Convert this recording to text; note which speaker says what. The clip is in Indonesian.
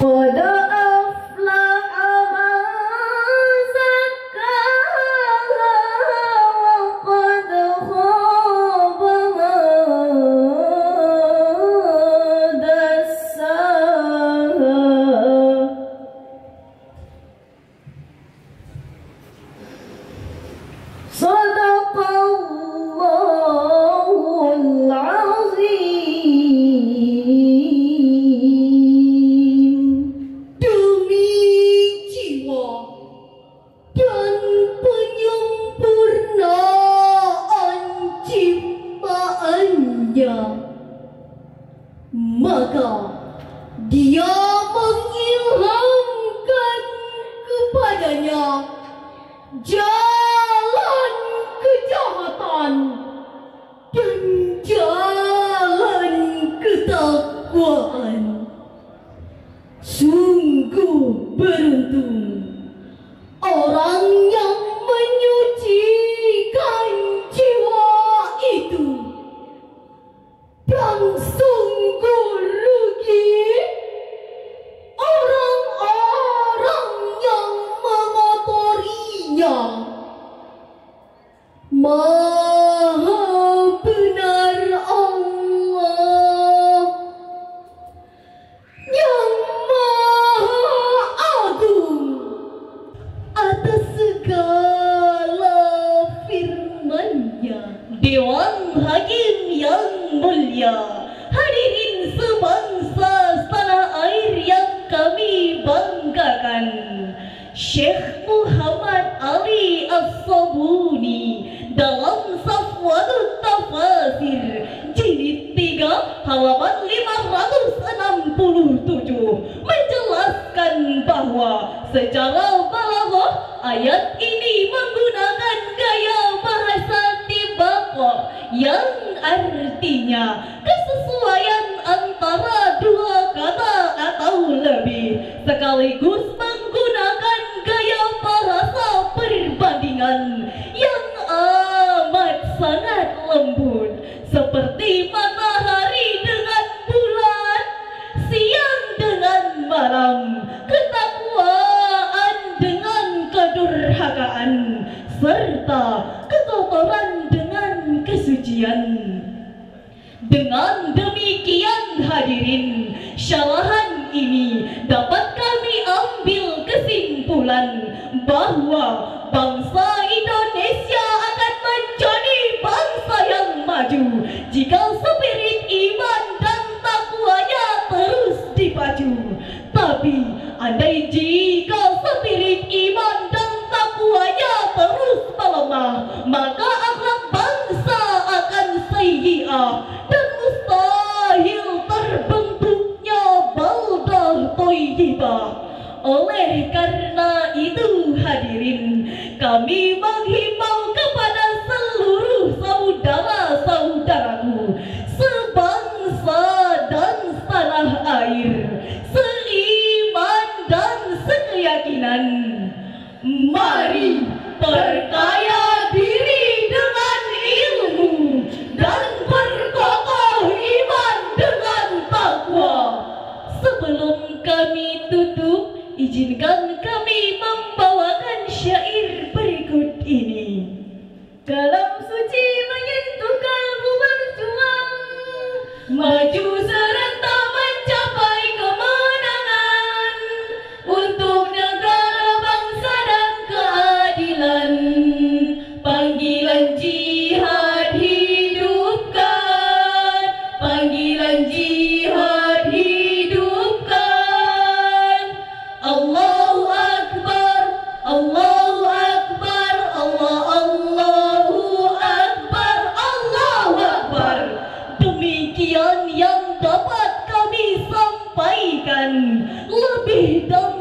Speaker 1: قد أفلح من زكاها وقد خاب من دساها صدق الله العظيم. Demi jiwa dan penyempurnaan ciptaannya, maka dia mengilhamkan kepadanya jalan kejahatan dan jalan ketakwaan. Sungguh beruntung orang yang menyucikan jiwa itu, dan sungguh rugi orang-orang yang mengotorinya. Maha benar Allah yang Maha Agung atas segala firman-Nya. Dewan Hakim yang mulia, hadirin sebangsa tanah air yang kami banggakan, Syekh Muhammad Ali As-Sabuni dalam Safwadut Tafasir jilid 3 halaman 567 menjelaskan bahwa secara balaghah ayat ini menggunakan gaya bahasa tibaqah yang artinya kesesuaian antara dua kata atau lebih, sekaligus menggunakan gaya bahasa perbandingan yang amat sangat lembut, seperti matahari dengan bulan, siang dengan malam, ketakwaan dengan kedurhakaan, serta kekotoran dengan kesucian. Dengan demikian hadirin, syarahan ini dapat kami ambil kesimpulan bahwa bangsa Indonesia akan menjadi bangsa yang maju jika spirit iman dan takwanya terus dipacu. Tapi andai jika spirit iman dan takwanya terus melemah, maka akhlak bangsa akan sayyi'ah dan mustahil terbentuknya baldah thayyibah. Oleh karena itu hadirin, kami menghimbau kepada seluruh saudara-saudaraku sebangsa dan setanah air, seiman dan sekeyakinan, mari perkaya diri dengan ilmu dan perkokoh iman dengan takwa. Sebelum kami tutup, izinkan kami membawakan syair berikut ini. Kalam suci menyentuh kalbu berjuang, maju serentak mencapai kemenangan untuk negara, bangsa dan keadilan. Panggilan jihad hidupkan, panggilan jihad hidupkan. Allahu Akbar, Allahu Akbar, Allahu Akbar, Allahu Akbar. Demikian yang dapat kami sampaikan. Lebih dan